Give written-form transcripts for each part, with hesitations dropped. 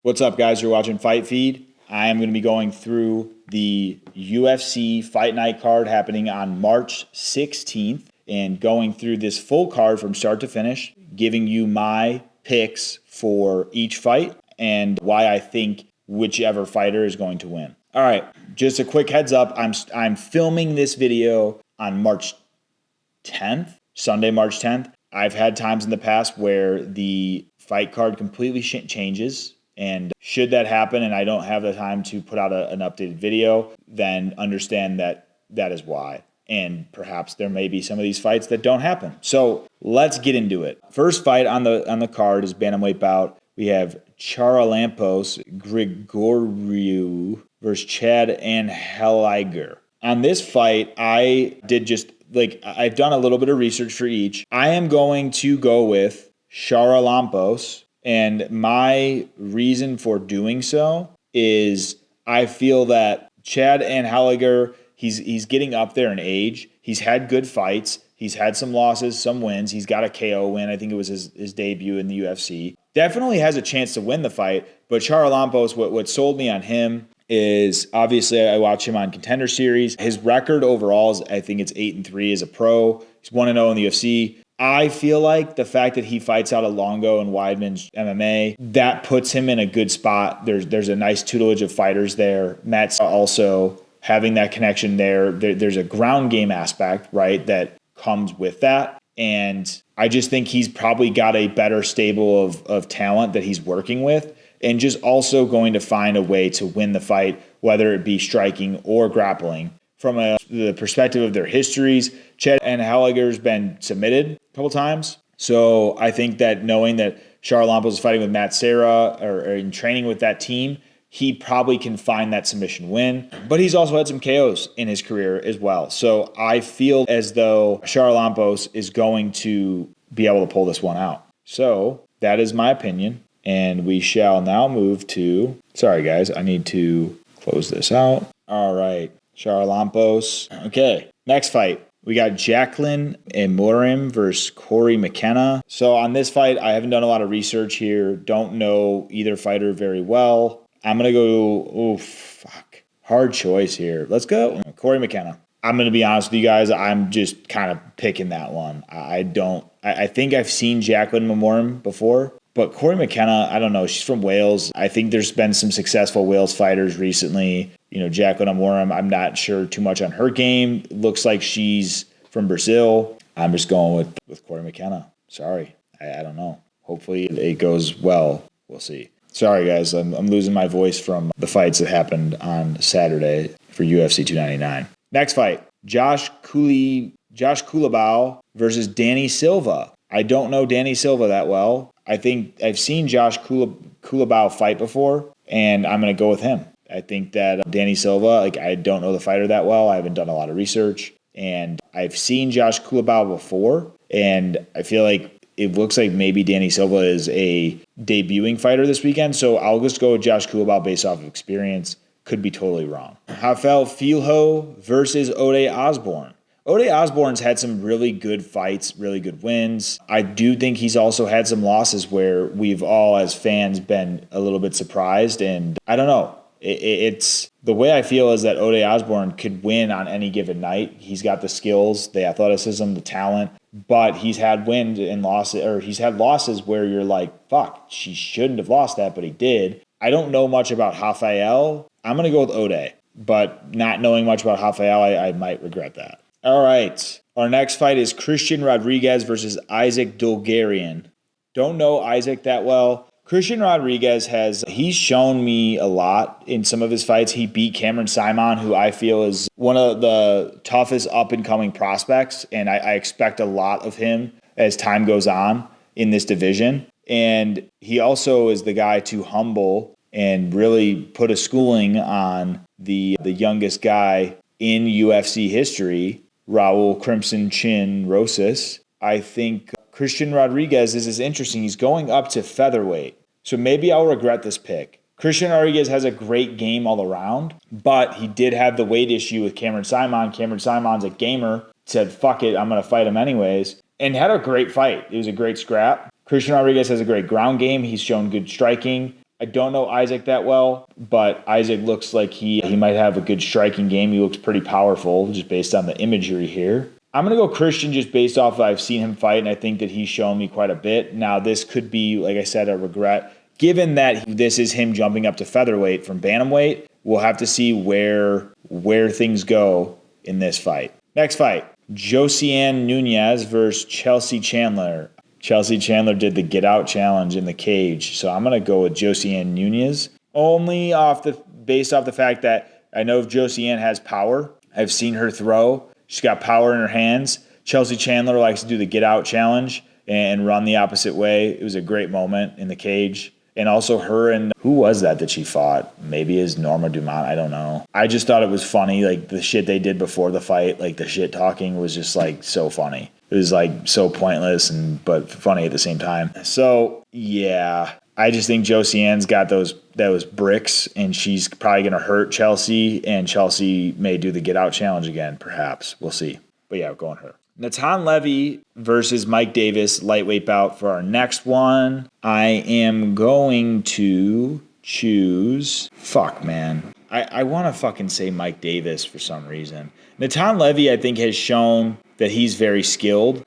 What's up, guys? You're watching Fight Feed. I am going to be going through the UFC Fight Night card happening on March 16th and going through this full card from start to finish, giving you my picks for each fight and why I think whichever fighter is going to win. All right, just a quick heads up. I'm filming this video on March 10th, Sunday, March 10th. I've had times in the past where the fight card completely changes. And should that happen and I don't have the time to put out an updated video, then understand that that is why. And perhaps there may be some of these fights that don't happen. So let's get into it. First fight on the card is bantamweight bout. We have Charalampos Grigoriou versus Chad Anheliger. On this fight, I did I've done a little bit of research for each. I am going to go with Charalampos. And my reason for doing so is I feel that Chad Anheliger, he's getting up there in age. He's had good fights. He's had some losses, some wins. He's got a KO win. I think it was his debut in the UFC. Definitely has a chance to win the fight. But Charalampos, what sold me on him is obviously I watch him on Contender Series. His record overall is, I think it's 8-3 as a pro. He's 1-0 in the UFC. I feel like the fact that he fights out of Longo and Weidman's MMA, that puts him in a good spot. There's a nice tutelage of fighters there. Matt's also having that connection there. There's a ground game aspect, right, that comes with that. And I just think he's probably got a better stable of talent that he's working with and just also going to find a way to win the fight, whether it be striking or grappling. From the perspective of their histories, Chad Anheliger's been submitted a couple times. So I think that knowing that Charalampos is fighting with Matt Serra or in training with that team, he probably can find that submission win. But he's also had some KOs in his career as well. So I feel as though Charalampos is going to be able to pull this one out. So that is my opinion. And we shall now move to... Sorry, guys. I need to close this out. All right. Charalampos. Okay, next fight. We got Jacqueline Amorim versus Corey McKenna. So on this fight, I haven't done a lot of research here. Don't know either fighter very well. I'm going to go, hard choice here. Let's go. Corey McKenna. I'm going to be honest with you guys. I'm just kind of picking that one. I think I've seen Jacqueline Amorim before. But Corey McKenna, I don't know. She's from Wales. I think there's been some successful Wales fighters recently. You know, Jacqueline Amorim, I'm not sure too much on her game. Looks like she's from Brazil. I'm just going with Corey McKenna. Sorry. I don't know. Hopefully it goes well. We'll see. Sorry, guys. I'm losing my voice from the fights that happened on Saturday for UFC 299. Next fight, Josh Culibao versus Danny Silva. I don't know Danny Silva that well. I think I've seen Josh Culibao fight before, and I'm going to go with him. I think that Danny Silva, I don't know the fighter that well. I haven't done a lot of research, and I've seen Josh Culibao before, and I feel like it looks like maybe Danny Silva is a debuting fighter this weekend, so I'll just go with Josh Culibao based off of experience. Could be totally wrong. Rafael Filho versus Ode Osborne. Ode Osborne's had some really good fights, really good wins. I do think he's also had some losses where we've all, as fans, been a little bit surprised. And I don't know. It's the way I feel is that Ode Osborne could win on any given night. He's got the skills, the athleticism, the talent, but he's had wins and losses, or he's had losses where you're like, fuck, she shouldn't have lost that, but he did. I don't know much about Rafael. I'm going to go with Ode, but not knowing much about Rafael, I might regret that. All right. Our next fight is Christian Rodriguez versus Isaac Dulgarian. Don't know Isaac that well. Christian Rodriguez he's shown me a lot in some of his fights. He beat Cameron Simon, who I feel is one of the toughest up-and-coming prospects, and I expect a lot of him as time goes on in this division. And he also is the guy to humble and really put a schooling on the youngest guy in UFC history, Raul Crimson Chin Rosas. I think Christian Rodriguez is interesting. He's going up to featherweight. So maybe I'll regret this pick. Christian Rodriguez has a great game all around, but he did have the weight issue with Cameron Simon. Cameron Simon's a gamer, said, fuck it, I'm going to fight him anyways, and had a great fight. It was a great scrap. Christian Rodriguez has a great ground game. He's shown good striking. I don't know Isaac that well, but Isaac looks like he might have a good striking game. He looks pretty powerful just based on the imagery here. I'm going to go Christian just based off of I've seen him fight, and I think that he's shown me quite a bit. Now, this could be, like I said, a regret. Given that this is him jumping up to featherweight from bantamweight, we'll have to see where things go in this fight. Next fight, Josiane Nunez versus Chelsea Chandler. Chelsea Chandler did the get out challenge in the cage, so I'm going to go with Josiane Nunez. Only based off the fact that I know if Josiane has power. I've seen her throw. She's got power in her hands. Chelsea Chandler likes to do the get out challenge and run the opposite way. It was a great moment in the cage. And also her and who was that she fought? Maybe is Norma Dumont. I don't know. I just thought it was funny. Like the shit they did before the fight, like the shit talking was just like so funny. It was like so pointless but funny at the same time. So yeah, I just think Josiane's got those bricks, and she's probably going to hurt Chelsea, and Chelsea may do the get out challenge again, perhaps. We'll see. But yeah, going her. Natan Levy versus Mike Davis, lightweight bout for our next one. I am going to choose... Fuck, man. I want to fucking say Mike Davis for some reason. Natan Levy, I think, has shown that he's very skilled.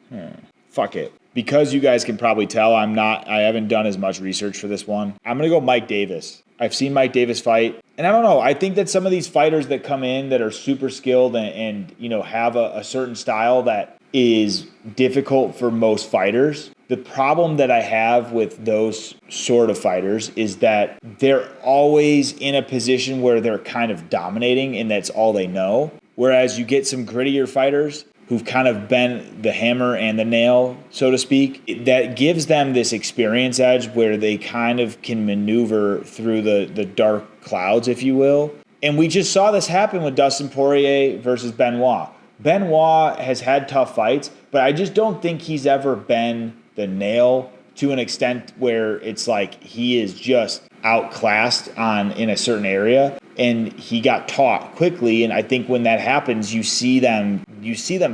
Fuck it. Because you guys can probably tell, I haven't done as much research for this one. I'm going to go Mike Davis. I've seen Mike Davis fight. And I don't know. I think that some of these fighters that come in that are super skilled and have a certain style that is difficult for most fighters. The problem that I have with those sort of fighters is that they're always in a position where they're kind of dominating and that's all they know. Whereas you get some grittier fighters who've kind of been the hammer and the nail, so to speak, that gives them this experience edge where they kind of can maneuver through the dark clouds, if you will. And we just saw this happen with Dustin Poirier versus Benoit. Benoit has had tough fights, but I just don't think he's ever been the nail to an extent where it's like he is just outclassed in a certain area, and he got taught quickly. And I think when that happens, you see them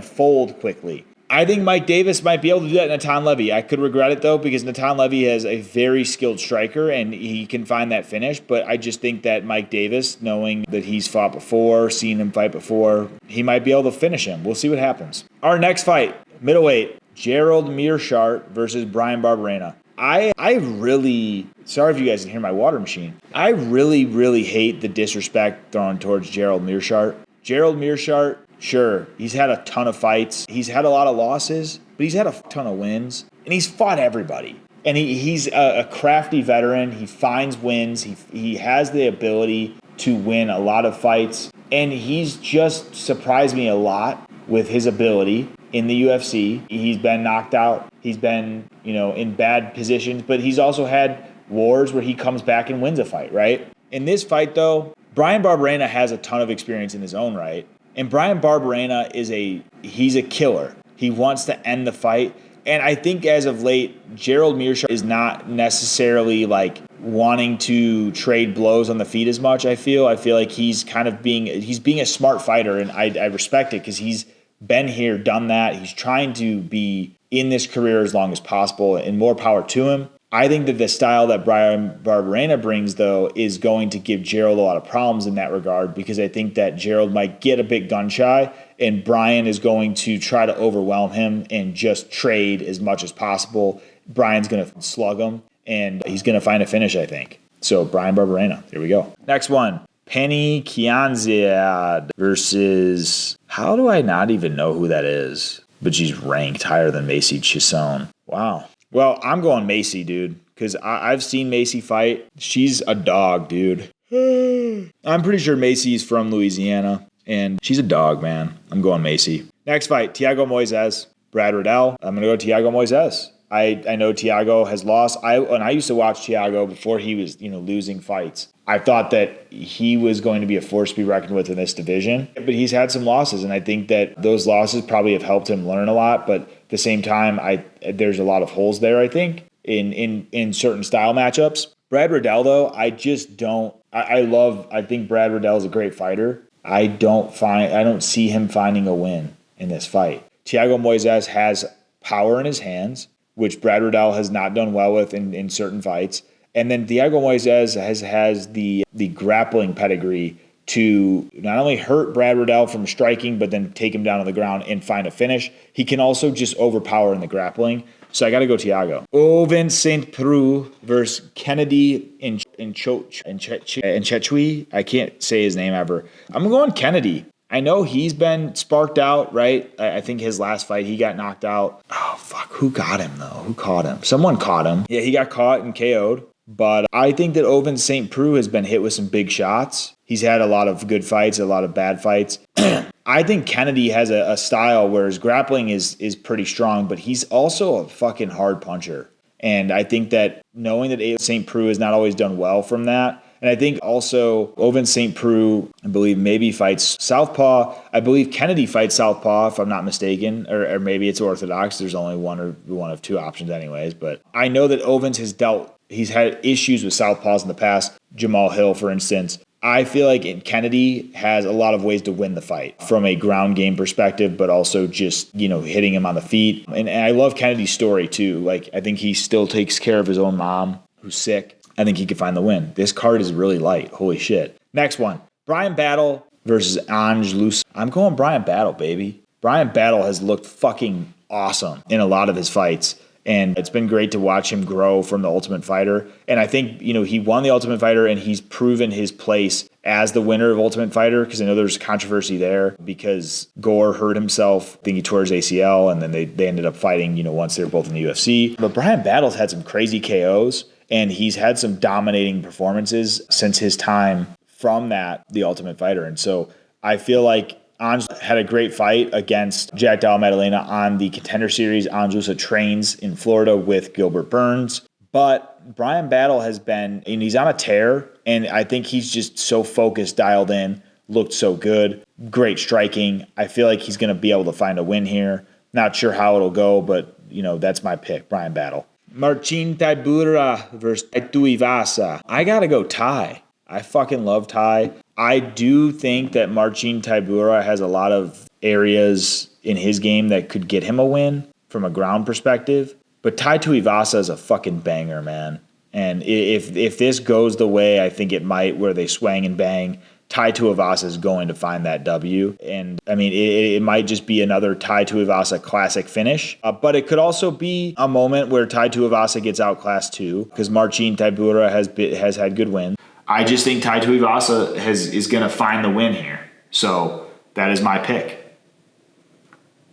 fold quickly. I think Mike Davis might be able to do that in Natan Levy. I could regret it, though, because Natan Levy is a very skilled striker, and he can find that finish. But I just think that Mike Davis, knowing that he's fought before, seen him fight before, he might be able to finish him. We'll see what happens. Our next fight, middleweight, Gerald Meerschaert versus Bryan Barberena. I really, sorry if you guys can hear my water machine. I really, really hate the disrespect thrown towards Gerald Meerschaert. Gerald Meerschaert, sure, he's had a ton of fights. He's had a lot of losses, but he's had a ton of wins. And he's fought everybody. And he's a crafty veteran. He finds wins. He has the ability to win a lot of fights. And he's just surprised me a lot with his ability in the UFC. He's been knocked out. He's been, in bad positions. But he's also had wars where he comes back and wins a fight, right? In this fight, though, Bryan Barberena has a ton of experience in his own right. And Bryan Barberena he's a killer. He wants to end the fight. And I think as of late, Gerald Meerschaert is not necessarily like wanting to trade blows on the feet as much, I feel. I feel like he's kind of being a smart fighter, and I respect it because he's been here, done that. He's trying to be in this career as long as possible, and more power to him. I think that the style that Bryan Barberena brings, though, is going to give Gerald a lot of problems in that regard, because I think that Gerald might get a bit gun-shy, and Bryan is going to try to overwhelm him and just trade as much as possible. Bryan's going to slug him, and he's going to find a finish, I think. So, Bryan Barberena. Here we go. Next one. Penny Kianzad versus... How do I not even know who that is? But she's ranked higher than Macy Chiasson. Wow. Well, I'm going Macy, dude, because I've seen Macy fight. She's a dog, dude. I'm pretty sure Macy's from Louisiana, and she's a dog, man. I'm going Macy. Next fight, Thiago Moises, Brad Riddell. I'm going to go Thiago Moises. I know Thiago has lost. When I used to watch Thiago before he was, losing fights. I thought that he was going to be a force to be reckoned with in this division, but he's had some losses, and I think that those losses probably have helped him learn a lot. But at the same time, there's a lot of holes there, I think, in certain style matchups. Brad Riddell, though, I just don't. I think Brad Riddell is a great fighter. I don't see him finding a win in this fight. Thiago Moises has power in his hands, which Brad Riddell has not done well with in certain fights. And then Thiago Moises has the grappling pedigree to not only hurt Brad Riddell from striking, but then take him down on the ground and find a finish. He can also just overpower in the grappling. So I got to go Thiago. Ovince St. Preux versus Kennedy Nchetui. I can't say his name ever. I'm going Kennedy. I know he's been sparked out, right? I think his last fight, he got knocked out. Oh, fuck. Who got him, though? Who caught him? Someone caught him. Yeah, he got caught and KO'd. But I think that Ovince St. Preux has been hit with some big shots. He's had a lot of good fights, a lot of bad fights. I think Kennedy has a style where his grappling is pretty strong, but he's also a fucking hard puncher. And I think that knowing that St. Preux has not always done well from that, and I think also Ovince St. Preux, I believe, maybe fights southpaw. I believe Kennedy fights southpaw, if I'm not mistaken, or maybe it's orthodox. There's only one of two options anyways. But I know that Ovince he's had issues with southpaws in the past. Jamal Hill, for instance. I feel like Kennedy has a lot of ways to win the fight from a ground game perspective, but also just, hitting him on the feet. And I love Kennedy's story too. Like, I think he still takes care of his own mom who's sick. I think he could find the win. This card is really light. Holy shit. Next one. Bryan Battle versus Ange Loosa. I'm going Bryan Battle, baby. Bryan Battle has looked fucking awesome in a lot of his fights. And it's been great to watch him grow from the Ultimate Fighter. And I think, he won the Ultimate Fighter and he's proven his place as the winner of Ultimate Fighter, because I know there's controversy there because Gore hurt himself. I think he tore his ACL, and then they ended up fighting, once they were both in the UFC. But Bryan Battle's had some crazy KOs, and he's had some dominating performances since his time from the Ultimate Fighter. And so I feel like Ange had a great fight against Jack Della Maddalena on the Contender Series. Ange Loosa trains in Florida with Gilbert Burns. But Bryan Battle has been, and he's on a tear, and I think he's just so focused, dialed in, looked so good. Great striking. I feel like he's going to be able to find a win here. Not sure how it'll go, but, that's my pick, Bryan Battle. Marcin Tybura versus Tai Tuivasa. I got to go Tai. I fucking love Tai. I do think that Marcin Tybura has a lot of areas in his game that could get him a win from a ground perspective. But Tai Tuivasa is a fucking banger, man. And if this goes the way I think it might, where they swang and bang, Tai Tuivasa is going to find that W. And, I mean, it might just be another Tai Tuivasa classic finish. But it could also be a moment where Tai Tuivasa gets outclassed too, because Marcin Tybura has had good wins. I just think Tai Tuivasa is going to find the win here. So that is my pick.